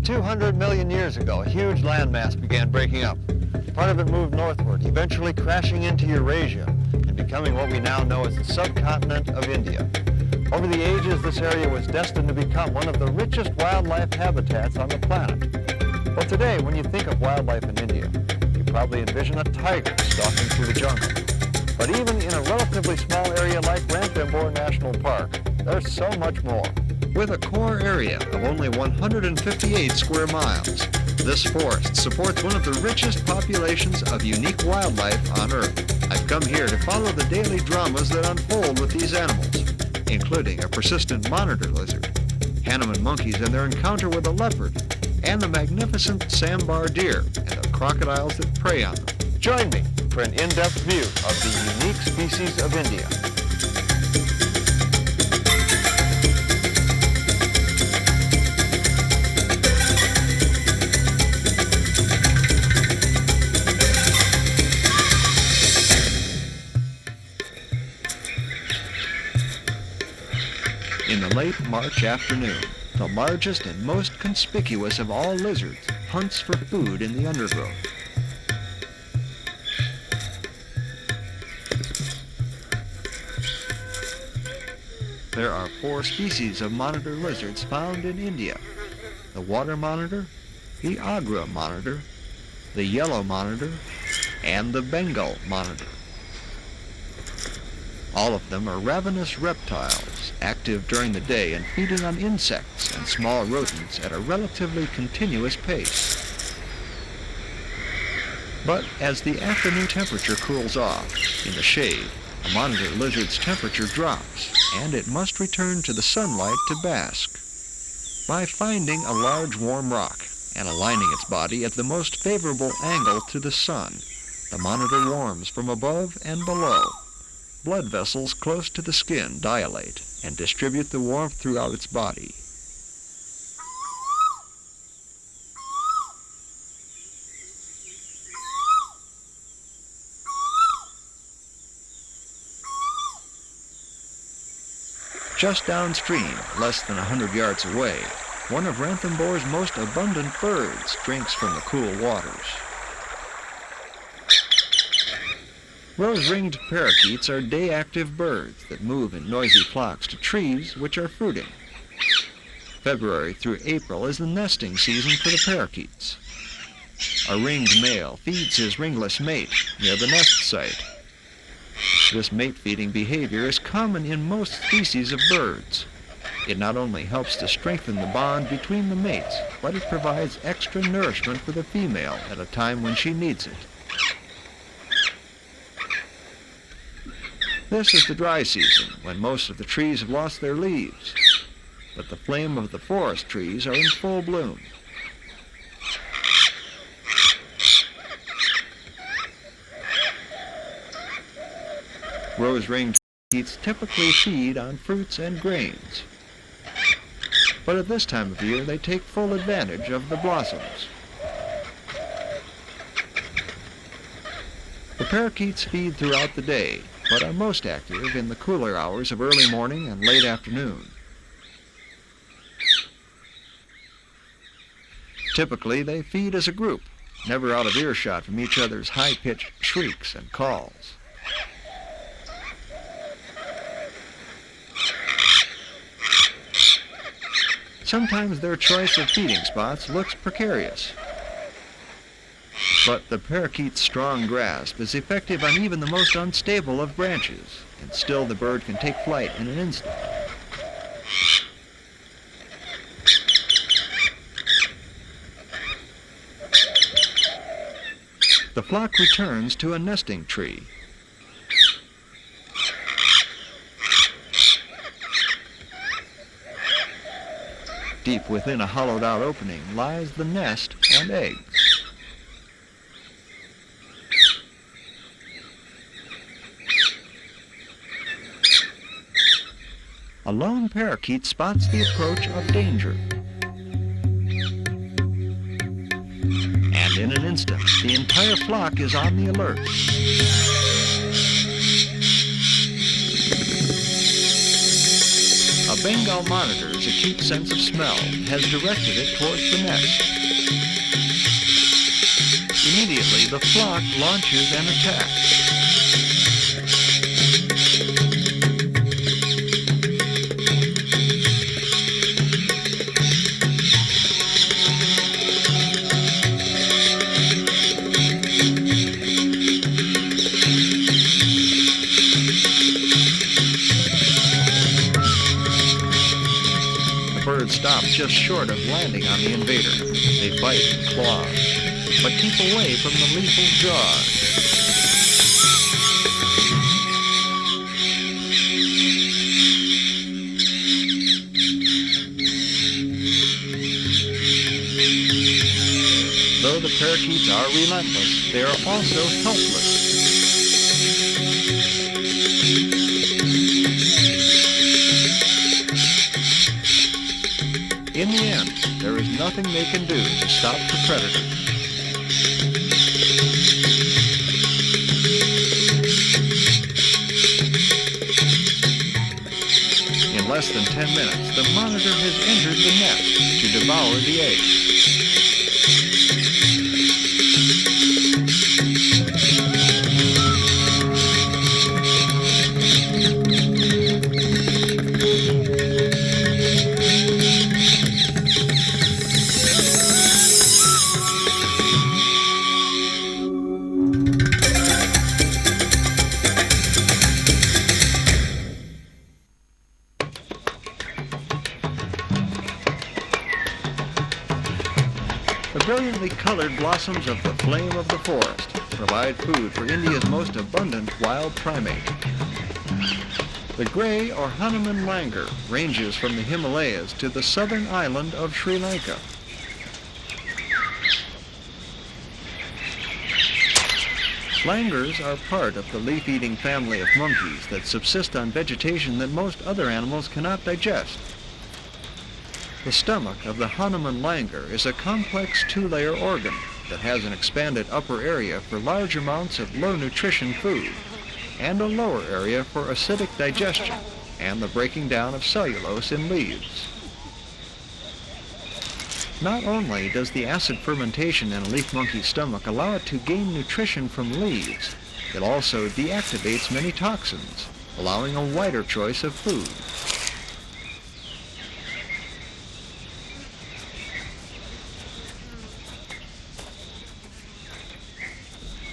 200 million years ago, a huge landmass began breaking up. Part of it moved northward, eventually crashing into Eurasia and becoming what we now know as the subcontinent of India. Over the ages, this area was destined to become one of the richest wildlife habitats on the planet. Well, today, when you think of wildlife in India, you probably envision a tiger stalking through the jungle. But even in a relatively small area like Ranthambore National Park, there's so much more. With a core area of only 158 square miles, this forest supports one of the richest populations of unique wildlife on Earth. I've come here to follow the daily dramas that unfold with these animals, including a persistent monitor lizard, Hanuman monkeys and their encounter with a leopard, and the magnificent sambar deer and the crocodiles that prey on them. Join me for an in-depth view of the unique species of India. In the late March afternoon, the largest and most conspicuous of all lizards hunts for food in the undergrowth. There are 4 species of monitor lizards found in India: the water monitor, the agra monitor, the yellow monitor, and the Bengal monitor. All of them are ravenous reptiles, active during the day and feeding on insects and small rodents at a relatively continuous pace. But as the afternoon temperature cools off, in the shade, the monitor lizard's temperature drops, and it must return to the sunlight to bask. By finding a large warm rock and aligning its body at the most favorable angle to the sun, the monitor warms from above and below. Blood vessels close to the skin dilate and distribute the warmth throughout its body. Just downstream, less than 100 yards away, one of Ranthambore's most abundant birds drinks from the cool waters. Rose-ringed parakeets are day-active birds that move in noisy flocks to trees which are fruiting. February through April is the nesting season for the parakeets. A ringed male feeds his ringless mate near the nest site. This mate-feeding behavior is common in most species of birds. It not only helps to strengthen the bond between the mates, but it provides extra nourishment for the female at a time when she needs it. This is the dry season, when most of the trees have lost their leaves, but the flame of the forest trees are in full bloom. Rose-ringed parakeets typically feed on fruits and grains, but at this time of year they take full advantage of the blossoms. The parakeets feed throughout the day, but are most active in the cooler hours of early morning and late afternoon. Typically, they feed as a group, never out of earshot from each other's high-pitched shrieks and calls. Sometimes their choice of feeding spots looks precarious, but the parakeet's strong grasp is effective on even the most unstable of branches, and still the bird can take flight in an instant. The flock returns to a nesting tree. Deep within a hollowed-out opening lies the nest and eggs. A lone parakeet spots the approach of danger. And in an instant, the entire flock is on the alert. A Bengal monitor's acute sense of smell has directed it towards the nest. Immediately, the flock launches an attack. Birds stop just short of landing on the invader. They bite and claw, but keep away from the lethal jaws. Though the parakeets are relentless, they are also helpless. In the end, there is nothing they can do to stop the predator. In less than 10 minutes, the monitor has entered the nest to devour the eggs. The brilliantly colored blossoms of the flame of the forest provide food for India's most abundant wild primate. The gray or Hanuman langur ranges from the Himalayas to the southern island of Sri Lanka. Langurs are part of the leaf-eating family of monkeys that subsist on vegetation that most other animals cannot digest. The stomach of the Hanuman langur is a complex two-layer organ that has an expanded upper area for large amounts of low-nutrition food and a lower area for acidic digestion and the breaking down of cellulose in leaves. Not only does the acid fermentation in a leaf monkey's stomach allow it to gain nutrition from leaves, it also deactivates many toxins, allowing a wider choice of food.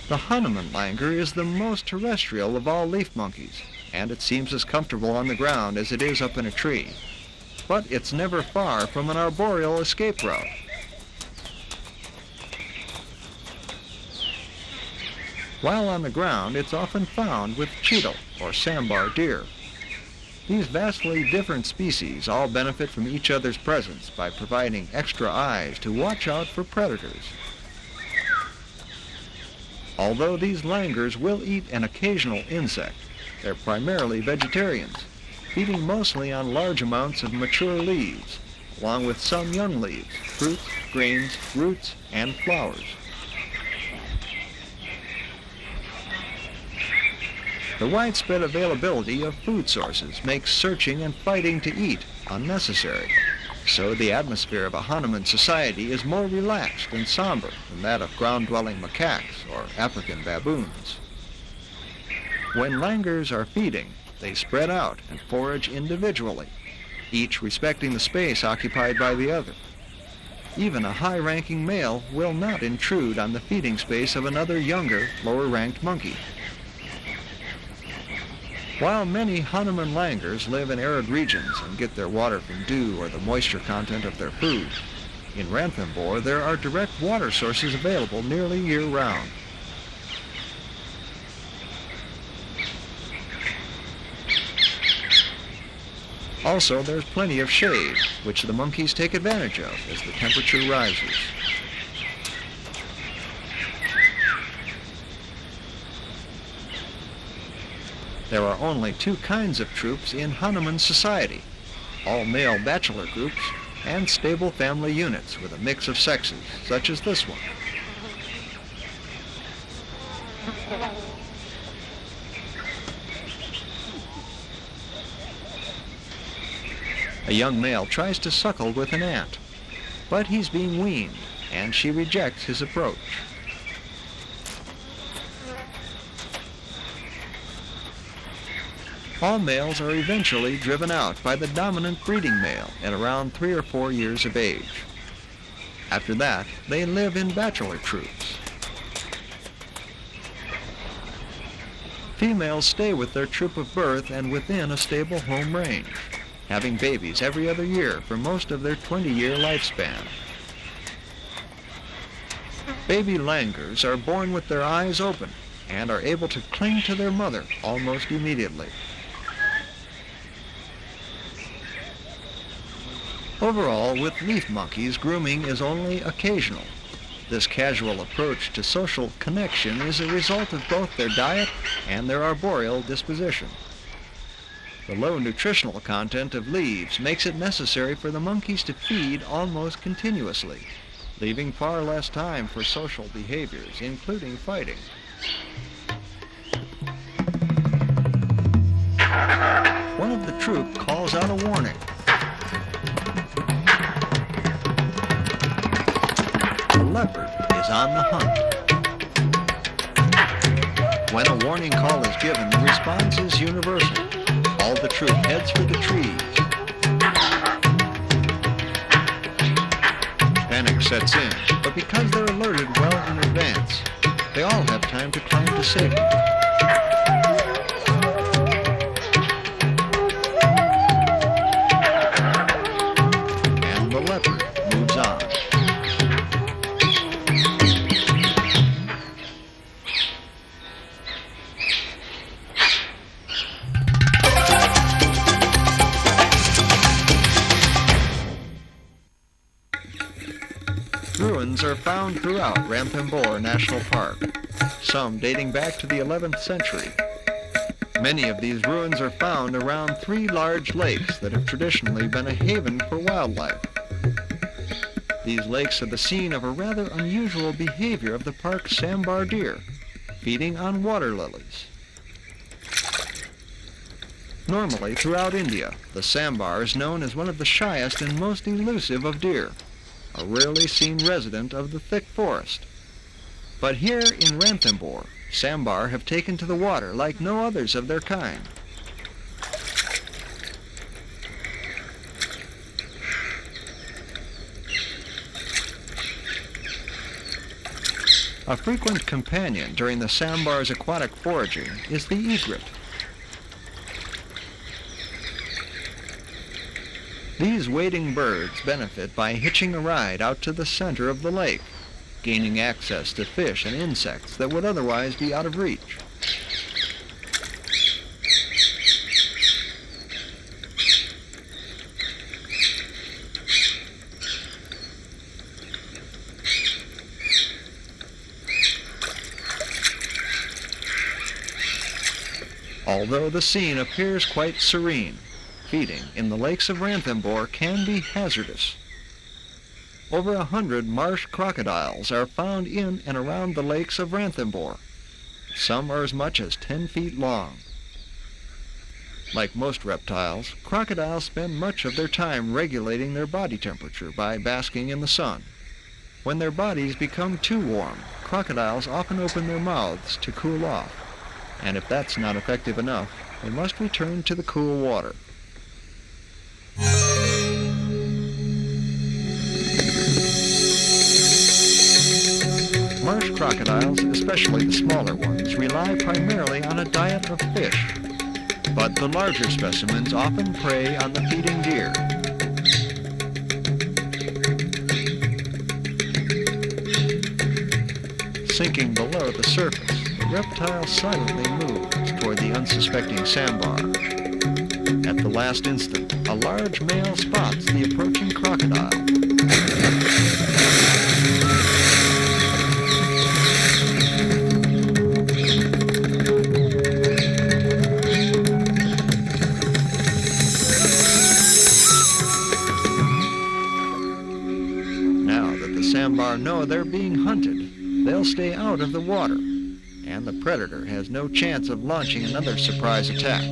The Hanuman langur is the most terrestrial of all leaf monkeys, and it seems as comfortable on the ground as it is up in a tree. But it's never far from an arboreal escape route. While on the ground, it's often found with cheetal or sambar deer. These vastly different species all benefit from each other's presence by providing extra eyes to watch out for predators. Although these langurs will eat an occasional insect, they're primarily vegetarians, feeding mostly on large amounts of mature leaves, along with some young leaves, fruits, grains, roots, and flowers. The widespread availability of food sources makes searching and fighting to eat unnecessary. So the atmosphere of a Hanuman society is more relaxed and somber than that of ground-dwelling macaques or African baboons. When langurs are feeding, they spread out and forage individually, each respecting the space occupied by the other. Even a high-ranking male will not intrude on the feeding space of another younger, lower-ranked monkey. While many Hanuman langurs live in arid regions and get their water from dew or the moisture content of their food, in Ranthambore there are direct water sources available nearly year-round. Also, there's plenty of shade, which the monkeys take advantage of as the temperature rises. There are only two kinds of troops in Hanuman society, all-male bachelor groups and stable family units with a mix of sexes, such as this one. A young male tries to suckle with an ant, but he's being weaned, and she rejects his approach. All males are eventually driven out by the dominant breeding male at around 3 or 4 years of age. After that, they live in bachelor troops. Females stay with their troop of birth and within a stable home range, having babies every other year for most of their 20-year lifespan. Baby langurs are born with their eyes open and are able to cling to their mother almost immediately. Overall, with leaf monkeys, grooming is only occasional. This casual approach to social connection is a result of both their diet and their arboreal disposition. The low nutritional content of leaves makes it necessary for the monkeys to feed almost continuously, leaving far less time for social behaviors, including fighting. One of the troop calls out a warning. A leopard is on the hunt. When a warning call is given, the response is universal. All the troop heads for the trees. Panic sets in, but because they're alerted well in advance, they all have time to climb to safety. And the leopard moves on. Ruins are found throughout Ranthambore National Park, some dating back to the 11th century. Many of these ruins are found around 3 large lakes that have traditionally been a haven for wildlife. These lakes are the scene of a rather unusual behavior of the park's sambar deer, feeding on water lilies. Normally, throughout India, the sambar is known as one of the shyest and most elusive of deer, a rarely seen resident of the thick forest. But here in Ranthambore, sambar have taken to the water like no others of their kind. A frequent companion during the sambar's aquatic foraging is the egret. These wading birds benefit by hitching a ride out to the center of the lake, gaining access to fish and insects that would otherwise be out of reach. Although the scene appears quite serene, feeding in the lakes of Ranthambore can be hazardous. Over 100 marsh crocodiles are found in and around the lakes of Ranthambore. Some are as much as 10 feet long. Like most reptiles, crocodiles spend much of their time regulating their body temperature by basking in the sun. When their bodies become too warm, crocodiles often open their mouths to cool off, and if that's not effective enough, they must return to the cool water. Marsh crocodiles, especially the smaller ones, rely primarily on a diet of fish, but the larger specimens often prey on the feeding deer. Sinking below the surface, the reptile silently moves toward the unsuspecting sambar. At the last instant, a large male spots the approaching crocodile. Now that the sambar know they're being hunted, they'll stay out of the water, and the predator has no chance of launching another surprise attack.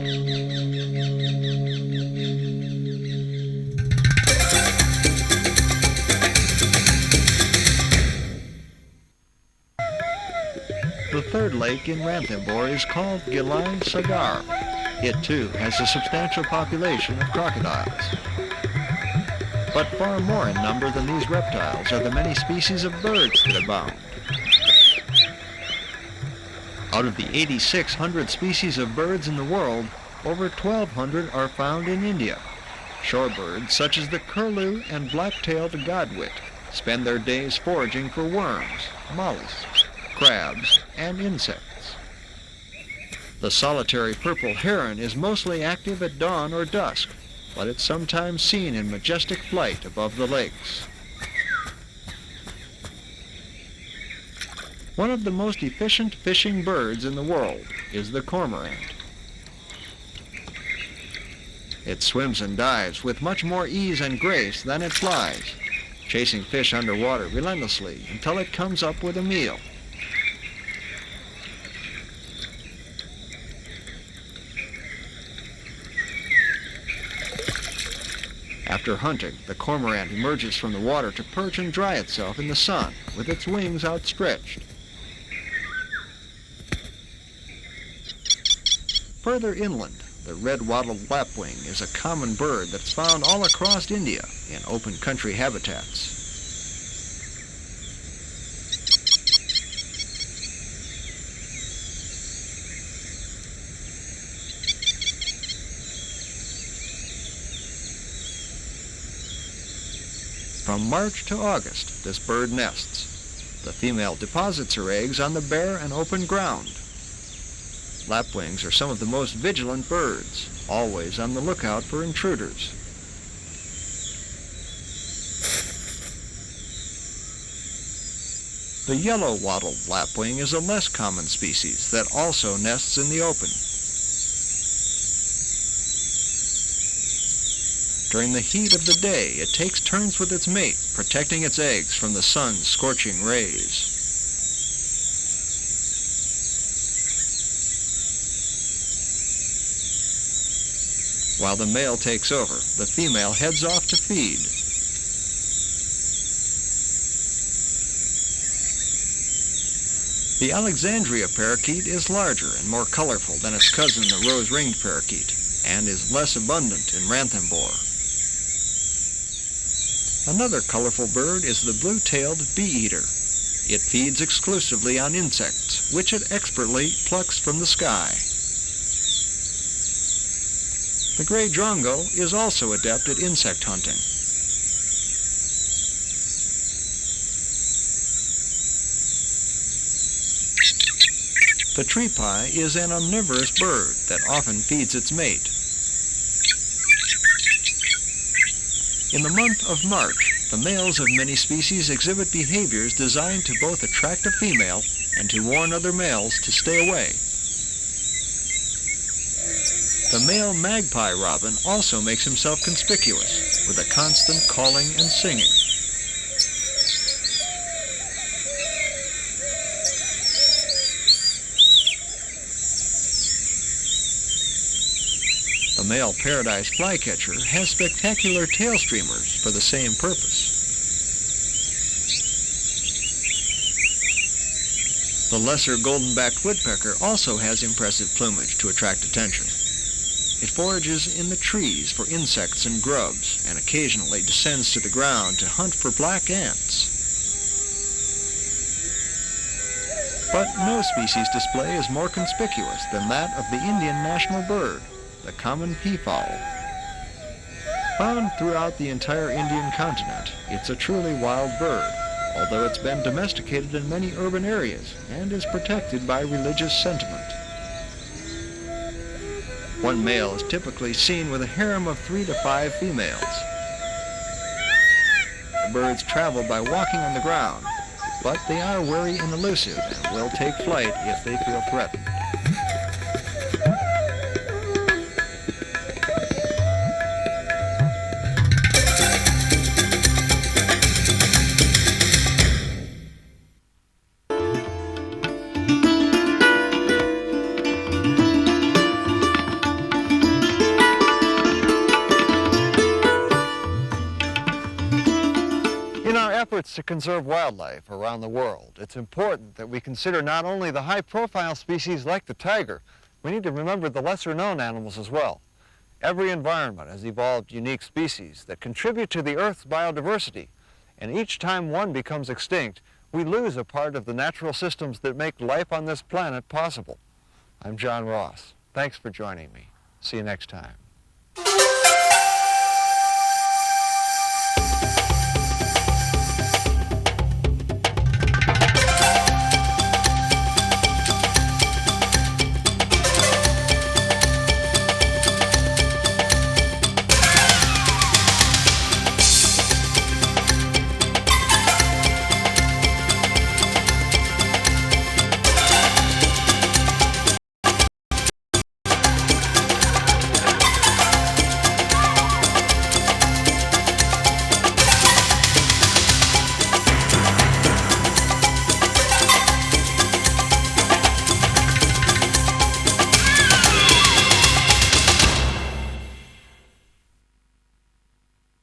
third lake in Ranthambore is called Gilai Sagar. It too has a substantial population of crocodiles. But far more in number than these reptiles are the many species of birds that abound. Out of the 8,600 species of birds in the world, over 1,200 are found in India. Shorebirds such as the curlew and black-tailed godwit spend their days foraging for worms, mollusks, crabs, and insects. The solitary purple heron is mostly active at dawn or dusk, but it's sometimes seen in majestic flight above the lakes. One of the most efficient fishing birds in the world is the cormorant. It swims and dives with much more ease and grace than it flies, chasing fish underwater relentlessly until it comes up with a meal. After hunting, the cormorant emerges from the water to perch and dry itself in the sun with its wings outstretched. Further inland, the red-wattled lapwing is a common bird that's found all across India in open country habitats. From March to August, this bird nests. The female deposits her eggs on the bare and open ground. Lapwings are some of the most vigilant birds, always on the lookout for intruders. The yellow-wattled lapwing is a less common species that also nests in the open. During the heat of the day, it takes turns with its mate, protecting its eggs from the sun's scorching rays. While the male takes over, the female heads off to feed. The Alexandria parakeet is larger and more colorful than its cousin, the rose-ringed parakeet, and is less abundant in Ranthambore. Another colorful bird is the blue-tailed bee-eater. It feeds exclusively on insects, which it expertly plucks from the sky. The gray drongo is also adept at insect hunting. The tree pie is an omnivorous bird that often feeds its mate. In the month of March, the males of many species exhibit behaviors designed to both attract a female and to warn other males to stay away. The male magpie robin also makes himself conspicuous with a constant calling and singing. The male paradise flycatcher has spectacular tail streamers for the same purpose. The lesser golden-backed woodpecker also has impressive plumage to attract attention. It forages in the trees for insects and grubs, and occasionally descends to the ground to hunt for black ants. But no species display is more conspicuous than that of the Indian national bird, the common peafowl. Found throughout the entire Indian continent, it's a truly wild bird, although it's been domesticated in many urban areas and is protected by religious sentiment. One male is typically seen with a harem of 3 to 5 females. The birds travel by walking on the ground, but they are wary and elusive and will take flight if they feel threatened. efforts to conserve wildlife around the world, it's important that we consider not only the high-profile species like the tiger, we need to remember the lesser-known animals as well. Every environment has evolved unique species that contribute to the Earth's biodiversity, and each time one becomes extinct, we lose a part of the natural systems that make life on this planet possible. I'm John Ross. Thanks for joining me. See you next time.